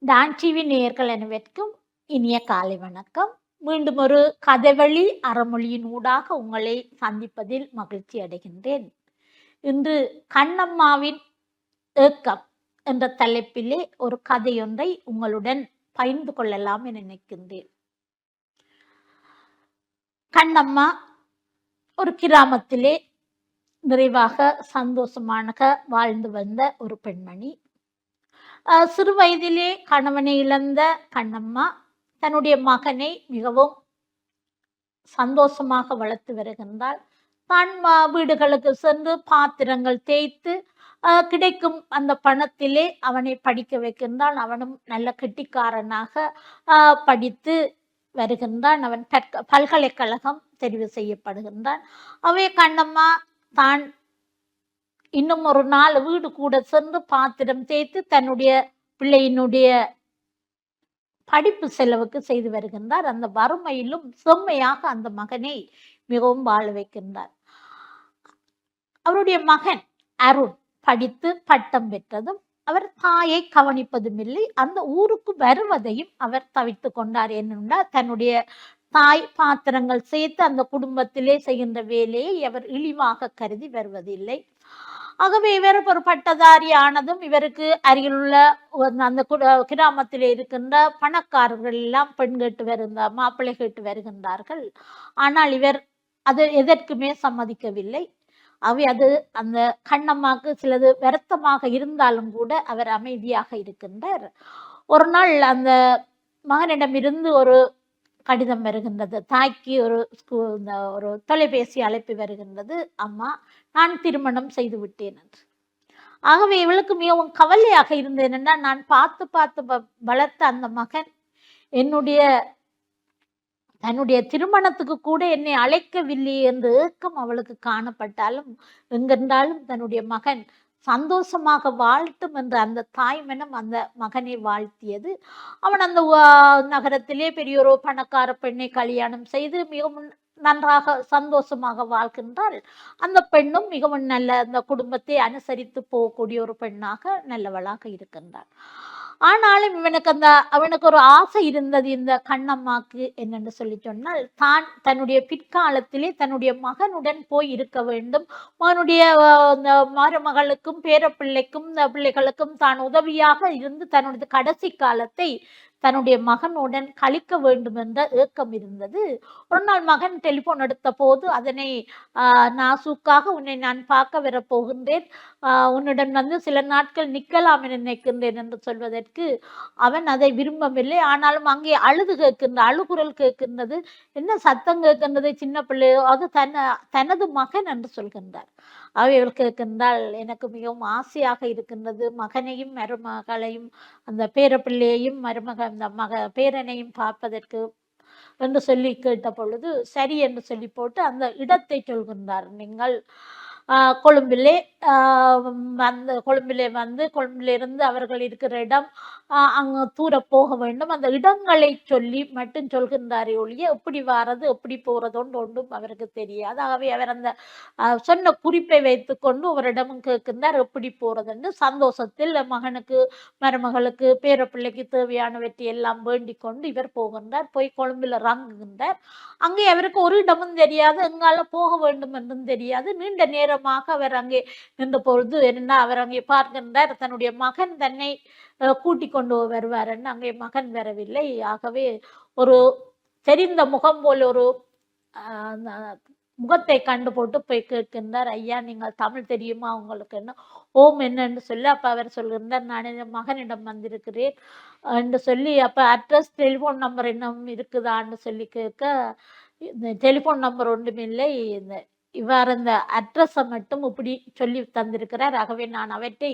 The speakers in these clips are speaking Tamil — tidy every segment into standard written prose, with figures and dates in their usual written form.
டான் டிவி நேயர்கள் அனைவருக்கும் இனிய காலை வணக்கம். மீண்டும் ஒரு கதைவழி அறமொழியின் ஊடாக உங்களை சந்திப்பதில் மகிழ்ச்சி அடைகின்றேன். இன்று கண்ணம்மாவின் ஏக்கம் என்ற தலைப்பிலே ஒரு கதையொன்றை உங்களுடன் பகிர்ந்து கொள்ளலாம் என நினைக்கின்றேன். கண்ணம்மா ஒரு கிராமத்திலே நிறைவாக சந்தோஷமாக வாழ்ந்து வந்த ஒரு பெண்மணி. சிறு வயதிலே கணவனை இழந்த கண்ணம்மா தன்னுடைய மகனை மிகவும் சந்தோஷமாக வளர்த்து வருகின்றாள். தான் வீடுகளுக்கு சென்று பாத்திரங்கள் தேய்த்து கிடைக்கும் அந்த பணத்திலே அவனை படிக்க வைக்கின்றான். அவனும் நல்ல கெட்டிக்காரனாக படித்து வருகின்றான். அவன் பல்கலைக்கழகம் தெரிவு செய்யப்படுகின்றான். அவை கண்ணம்மா தான் இன்னும் ஒரு நாள் வீடு கூட சென்று பாத்திரம் தேய்த்து தன்னுடைய பிள்ளையினுடைய படிப்பு செலவுக்கு செய்து வருகின்றார். அந்த வறுமையிலும் செம்மையாக அந்த மகனை மிகவும் வாழ வைக்கின்றார். அவருடைய மகன் அருண் படித்து பட்டம் பெற்றதும் அவர் தாயை கவனிப்பதும் இல்லை. அந்த ஊருக்கு வருவதையும் அவர் தவிர்த்து கொண்டார். என்னென்றால் தன்னுடைய தாய் பாத்திரங்கள் சேர்த்து அந்த குடும்பத்திலே செய்கின்ற வேலையை அவர் இழிவாக கருதி வருவதில்லை. ஆகவே இவர் ஒரு பட்டதாரி ஆனதும் இவருக்கு அருகிலுள்ள அந்த கிராமத்தில் இருக்கின்ற பணக்காரர்கள் எல்லாம் பெண் கேட்டு வருகின்ற மாப்பிள்ளை கேட்டு வருகின்றார்கள். ஆனால் இவர் அது எதற்குமே சம்மதிக்கவில்லை. அவை அது அந்த கண்ணம்மாக்கு சிலது வருத்தமாக இருந்தாலும் கூட அவர் அமைதியாக இருக்கின்றார். ஒரு நாள் அந்த மகனிடமிருந்து ஒரு கடிதம் வருகின்றது. தாய்க்கு ஒரு தொலைபேசி அழைப்பு வருகின்றது. அம்மா, நான் திருமணம் செய்து விட்டேன் என்று. ஆகவே இவளுக்கு மிகவும் கவலையாக இருந்தது. என்னன்னா, நான் பார்த்து பார்த்து வளர்த்த அந்த மகன் தன்னுடைய திருமணத்துக்கு கூட என்னை அழைக்கவில்லை என்று ஏக்கம் அவளுக்கு காணப்பட்டாலும், எங்கென்றாலும் தன்னுடைய மகன் சந்தோஷமாக வாழ்த்தும் என்ற அந்த தாய் மனம் அந்த மகனை வாழ்த்தியது. அவன் அந்த நகரத்திலே பெரிய ஒரு பணக்கார பெண்ணை கல்யாணம் செய்து மிகவும் நன்றாக சந்தோஷமாக வாழ்கின்றாள். அந்த பெண்ணும் மிகவும் நல்ல அந்த குடும்பத்தை அனுசரித்து போகக்கூடிய ஒரு பெண்ணாக நல்லவளாக இருக்கின்றாள். ஆனாலும் அவனுக்கு ஒரு ஆசை இருந்தது. இந்த கண்ணம்மாக்கு என்னென்று சொல்லி சொன்னால், தான் தன்னுடைய பிற்காலத்திலே தன்னுடைய மகனுடன் போய் இருக்க வேண்டும். மகனுடைய மருமகளுக்கும் பேரப்பிள்ளைக்கும் பிள்ளைகளுக்கும் தான் உதவியாக இருந்து தன்னுடைய கடைசி காலத்தை தன்னுடைய மகனுடன் கழிக்க வேண்டும் என்ற ஏக்கம் இருந்தது. ஒரு நாள் மகன் டெலிபோன் எடுத்த போது அதனை நாசூக்காக உன்னை நான் பார்க்க வரப்போகின்றேன், உன்னுடன் சில நாட்கள் நிற்கலாம் என நினைக்கின்றேன் என்று சொல்வதற்கு அவன் அதை விரும்பவில்லை. ஆனாலும் அங்கே அழுகுரல் கேட்கின்றது. என்ன சத்தம் கேட்கின்றது? சின்ன பிள்ளை, அது தனது மகன் என்று சொல்கின்றார். அவைகள் கேட்கின்றால், எனக்கு மிகவும் ஆசையாக இருக்கின்றது, மகனையும் மருமகளையும் அந்த பேரப்பிள்ளையையும் பேரனையும் பார்ப்பதற்கு என்று சொல்லி கேட்ட பொழுது சரி என்று சொல்லி போட்டு அந்த இடத்தை சொல்கின்றார். நீங்கள் கொழும்பிலே கொழும்பிலிருந்து அவர்கள் இருக்கிற இடம் அங்கு தூர போக வேண்டும். அந்த இடங்களை சொல்லி மட்டும் சொல்கின்றாரே ஒழிய எப்படி வாரது எப்படி போறதோன்று ஒன்றும் அவருக்கு தெரியாது. ஆகவே அவர் அந்த சொன்ன குறிப்பை வைத்து கொண்டு ஒவ்வொருடமும் கேட்கின்றார் எப்படி போறதுன்னு. சந்தோஷத்தில் மகனுக்கு மருமகளுக்கு பேரப்பிள்ளைக்கு தேவையானவற்றை எல்லாம் வேண்டிக் கொண்டு இவர் போகின்றார். போய் கொழும்பில் இறங்குகின்றார். அங்கே அவருக்கு ஒரு இடமும் தெரியாது, எங்கால போக வேண்டும் என்றும் தெரியாது. நீண்ட நேரமாக அவர் அங்கே நின்ற பொழுது என்ன அவர் அங்கே பார்க்கின்றார், தன்னுடைய மகன் தன்னை கூட்டிக் கொண்டு வருவார் என்று. அங்கே மகன் வரவில்லை. ஆகவே ஒரு தெரிந்த முகம் போல் ஒரு முகத்தை கண்டு போட்டு போய் கேட்கின்றார், ஐயா நீங்கள் தமிழ் தெரியுமா உங்களுக்கு? என்ன ஓம் என்னன்னு சொல்லி அப்ப அவர் சொல்கின்றார், நான் என் மகனிடம் வந்திருக்கிறேன் என்று சொல்லி அப்ப அட்ரஸ் டெலிஃபோன் நம்பர் இன்னும் இருக்குதான்னு சொல்லி கேட்க, இந்த டெலிஃபோன் நம்பர் ஒன்றுமில்லை, இவ்வாறு இந்த அட்ரஸை மட்டும் இப்படி சொல்லி தந்திருக்கிறார். ஆகவே நான் அவற்றை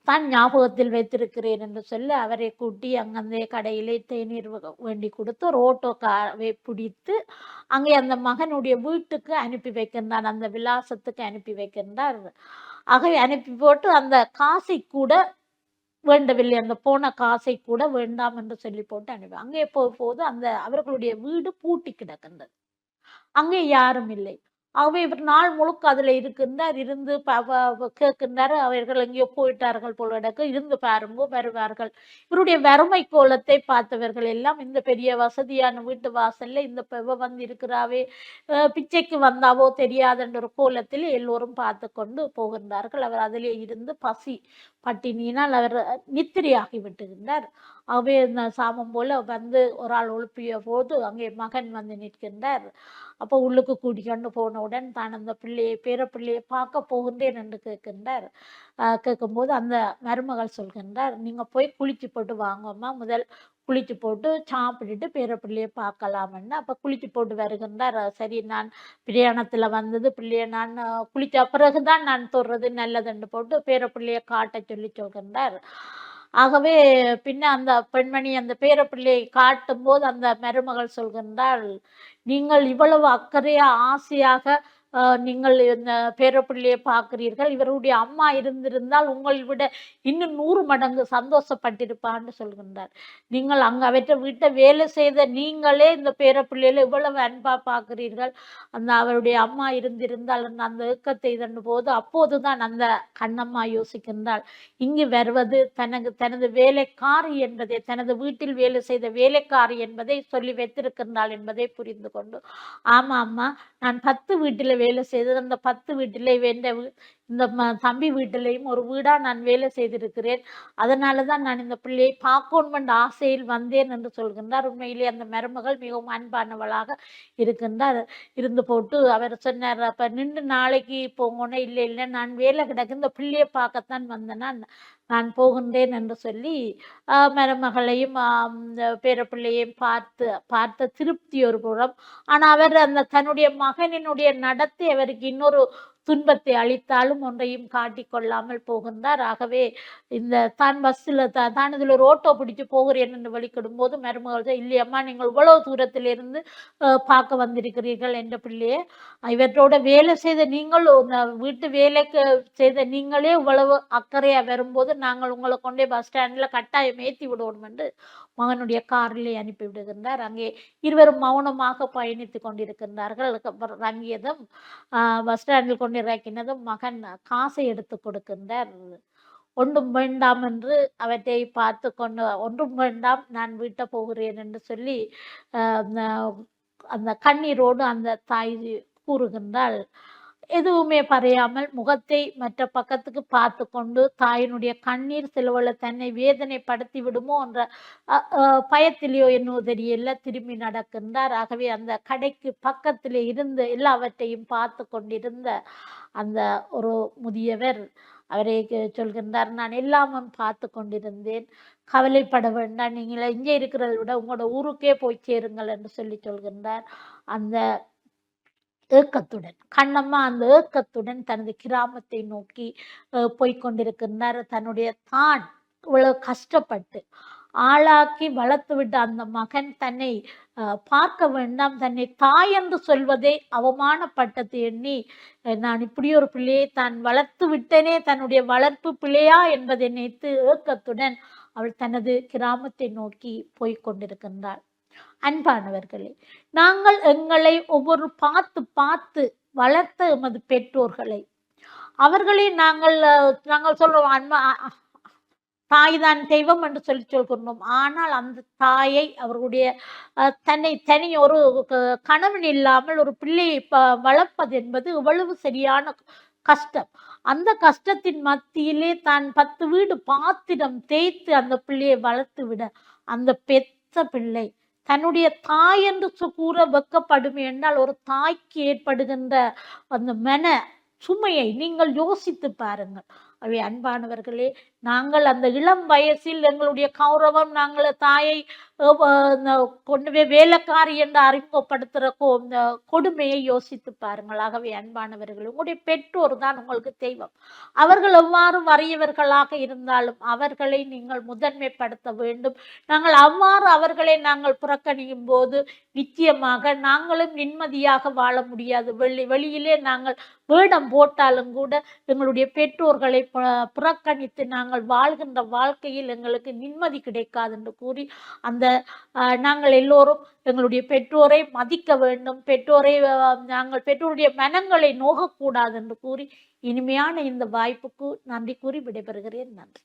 தான் ஞாபகத்தில் வைத்திருக்கிறேன் என்று சொல்லி அவரை கூட்டி அங்கே கடையிலே தேநீர் வேண்டி கொடுத்து ஒரு ஓட்டோக்காரை பிடித்து அங்கே அந்த மகனுடைய வீட்டுக்கு அனுப்பி வைக்கின்றான், அந்த விலாசத்துக்கு அனுப்பி வைக்கின்றார். ஆகவே அனுப்பி போட்டு அந்த காசை கூட வேண்டவில்லை, அந்த போன காசை கூட வேண்டாம் என்று சொல்லி போட்டு அனுப்பி அங்கே போது அந்த அவர்களுடைய வீடு பூட்டி கிடக்கின்றது. அங்கே யாரும் இல்லை. ஆகவே இவர் நாள் முழுக்க அதுல இருக்கின்றார். இருந்து கேட்கின்றார். அவர்கள் எங்கேயோ போயிட்டார்கள் போல எனக்கு. இருந்து பாருங்கோ வருவார்கள். இவருடைய வறுமை கோலத்தை பார்த்தவர்கள் எல்லாம் இந்த பெரிய வசதியான வீட்டு வாசல்ல இந்த பெவ வந்து இருக்கிறாவே பிச்சைக்கு வந்தாவோ தெரியாதுன்ற ஒரு கோலத்தில் எல்லோரும் பார்த்து கொண்டு போகின்றார்கள். அவர் அதிலே இருந்து பட்டினியினால் அவர் நித்திரையாகி விட்டுகின்றார். ஆகவே இந்த சாமம் போல வந்து ஒரு ஆள் எழுப்பிய போது அங்கே மகன் வந்து நிற்கின்றார். அப்போ உள்ளுக்கு கூட்டிக்கொண்டு போனவுடன் தான் அந்த பேரப்பிள்ளையை பார்க்க போகின்றேன் என்று கேட்கின்றார். கேட்கும்போது அந்த மருமகள் சொல்கின்றார், நீங்க போய் குளிச்சு போட்டு வாங்கம்மா, முதல் குளிச்சு போட்டு சாப்பிட்டுட்டு பேரப்பிள்ளையை பார்க்கலாம்னு. அப்போ குளிச்சு போட்டு வருகின்றார். சரி, நான் பிரயாணத்துல வந்தது பிள்ளைய நான் குளிச்ச பிறகுதான் நான் தொடுறது நல்லதுன்னு போட்டு பேரப்பிள்ளையை காட்ட சொல்கின்றார். ஆகவே பின்ன அந்த பெண்மணி அந்த பேரப்பிள்ளையை காட்டும் போது அந்த மருமகள் சொல்கின்றாள், நீங்கள் இவ்வளவு அக்கறையா ஆசையாக நீங்கள் இந்த பேரப்பிள்ளையை பார்க்கிறீர்கள். இவருடைய அம்மா இருந்திருந்தால் உங்களை விட இன்னும் 100 மடங்கு சந்தோஷப்பட்டிருப்பான்னு சொல்கின்றார். நீங்கள் அங்க அவற்றை வீட்டை வேலை செய்த நீங்களே இந்த பேரப்பிள்ளையில இவ்வளவு அன்பா பார்க்கிறீர்கள். அந்த அவருடைய அம்மா இருந்திருந்தால் அந்த ஏக்கத்தை இதன் போது அப்போதுதான் அந்த கண்ணம்மா யோசிக்கின்றாள், இங்கு வருவது தனது வேலைக்காரி என்பதை, தனது வீட்டில் வேலை செய்த வேலைக்காரி என்பதை சொல்லி வைத்திருக்கின்றாள் என்பதை புரிந்து கொண்டு, ஆமா அம்மா, நான் 10 வீட்டில் வேலை செய்தது, அந்த 10 வீட்டில் இந்த தம்பி வீட்டிலையும் ஒரு வீடா நான் வேலை செய்திருக்கிறேன். அதனாலதான் நான் இந்த பிள்ளையை பார்க்கணும் ஆசையில் வந்தேன் என்று சொல்கின்றார். உண்மையிலே அந்த மருமகள் மிகவும் அன்பானவளாக இருக்கின்றார். இருந்து போட்டு அவர் சொன்னார், அப்ப நின்று நாளைக்கு போங்கன்னு. இல்லை இல்லை, நான் வேலை கிடக்கு, இந்த பிள்ளையை பார்க்கத்தான் வந்தேன்னா நான் போகின்றேன் என்று சொல்லி மருமகளையும் பேரப்பிள்ளையையும் பார்த்த திருப்தி ஒரு புறம். ஆனா அவர் அந்த தன்னுடைய மகனினுடைய நடத்தை அவருக்கு இன்னொரு துன்பத்தை அளித்தாலும் ஒன்றையும் காட்டிக்கொள்ளாமல் போகின்றார். ஆகவே இந்த தான் பஸ்ஸில் தான் இதில் ஒரு ஓட்டோ பிடிச்சு போகிறேன் என்று வழிக்கிடும் போது மருமகள் இல்லையம்மா, நீங்கள் இவ்வளவு தூரத்திலிருந்து பார்க்க வந்திருக்கிறீர்கள் என்ற பிள்ளையே, இவற்றோட வேலை செய்த நீங்கள், வீட்டு வேலைக்கு செய்த நீங்களே இவ்வளவு அக்கறையா வரும்போது நாங்கள் உங்களை கொண்டே பஸ் ஸ்டாண்டில் கட்டாயம் ஏற்றி விடுவோம் என்று மகனுடைய காரிலே அனுப்பி விடுகின்றார். அங்கே இருவரும் மௌனமாக பயணித்து கொண்டிருக்கின்றார்கள். இறங்கியதும் பஸ் ஸ்டாண்டில் கொண்டு இறக்கினதும் மகன் காசை எடுத்து கொடுக்கின்றார். ஒன்றும் வேண்டாம் என்று அவற்றை பார்த்து கொண்டு, ஒன்றும் வேண்டாம், நான் வீட்டை போகிறேன் என்று சொல்லி அந்த கண்ணீரோடு அந்த தாய் கூறுகின்றாள். எதுவுமே பறையாமல் முகத்தை மற்ற பக்கத்துக்கு பார்த்து கொண்டு, தாயினுடைய கண்ணீர் செலவுல தன்னை வேதனைப்படுத்தி விடுமோ என்ற பயத்திலேயோ என்னவோ தெரியல திரும்பி நடக்கின்றார். ஆகவே அந்த கடைக்கு பக்கத்திலே இருந்து எல்லாவற்றையும் பார்த்து கொண்டிருந்த அந்த ஒரு முதியவர் அவரை சொல்கின்றார், நான் எல்லாமும் பார்த்து கொண்டிருந்தேன், கவலைப்பட வேண்டாம், நீங்கள் இங்கே இருக்கிறத விட உங்களோட ஊருக்கே போய் சேருங்கள் என்று சொல்லி சொல்கின்றார். அந்த ஏக்கத்துடன் கண்ணம்மா அந்த ஏக்கத்துடன் தனது கிராமத்தை நோக்கி போய்கொண்டிருக்கின்றார். தன்னுடைய தான் இவ்வளவு கஷ்டப்பட்டு ஆளாக்கி வளர்த்து விட்ட அந்த மகன் தன்னை பார்க்க வேண்டாம், தன்னை தாய் என்று சொல்வதை அவமானப்பட்டது எண்ணி, நான் இப்படி ஒரு பிள்ளையை தான் வளர்த்து விட்டனே, தன்னுடைய வளர்ப்பு பிள்ளையா என்பதை நினைத்து ஏக்கத்துடன் அவள் தனது கிராமத்தை நோக்கி போய்கொண்டிருக்கின்றாள். அன்பானவர்களே, நாங்கள் எங்களை ஒவ்வொரு பார்த்து வளர்த்த எமது பெற்றோர்களை, அவர்களை நாங்கள் சொல்றோம் தாய் தான் தெய்வம் என்று சொல்கின்றோம். ஆனால் அந்த தாயை அவர்களுடைய தனி ஒரு கணவன் இல்லாமல் ஒரு பிள்ளையை வளர்ப்பது என்பது இவ்வளவு சரியான கஷ்டம். அந்த கஷ்டத்தின் மத்தியிலே தான் 10 வீடு பாத்திரம் தேய்த்து அந்த பிள்ளையை வளர்த்து விட, அந்த பெத்த பிள்ளை தன்னுடைய தாய் என்று கூற வெக்கப்படுமே என்றால் ஒரு தாய்க்கு ஏற்படுகின்ற அந்த மன சுமையை நீங்கள் யோசித்து பாருங்கள். அவை அன்பானவர்களே, நாங்கள் அந்த இளம் வயசில் எங்களுடைய கௌரவம், நாங்கள் தாயை கொண்டு போய் வேலைக்காரி என்று அறிமுகப்படுத்துகிற கொடுமையை யோசித்து பாருங்கள். ஆகவே அன்பானவர்கள், உங்களுடைய பெற்றோர் தான் உங்களுக்கு தெய்வம். அவர்கள் எவ்வாறு வறியவர்களாக இருந்தாலும் அவர்களை நீங்கள் முதன்மைப்படுத்த வேண்டும். நாங்கள் அவ்வாறு அவர்களை நாங்கள் புறக்கணிக்கும் போது நிச்சயமாக நாங்களும் நிம்மதியாக வாழ முடியாது. வெளியிலே நாங்கள் வேடம் போட்டாலும் கூட எங்களுடைய பெற்றோர்களை புறக்கணித்து நாங்கள் வாழ்கின்ற வாழ்க்கையில் எங்களுக்கு நிம்மதி கிடைக்காது என்று கூறி அந்த நாங்கள் எல்லோரும் எங்களுடைய பெற்றோரை மதிக்க வேண்டும், பெற்றோரை நாங்கள் பெற்றோருடைய மனங்களை நோகக்கூடாது என்று கூறி இனிமையான இந்த வாய்ப்புக்கு நன்றி கூறி விடைபெறுகிறேன். நன்றி.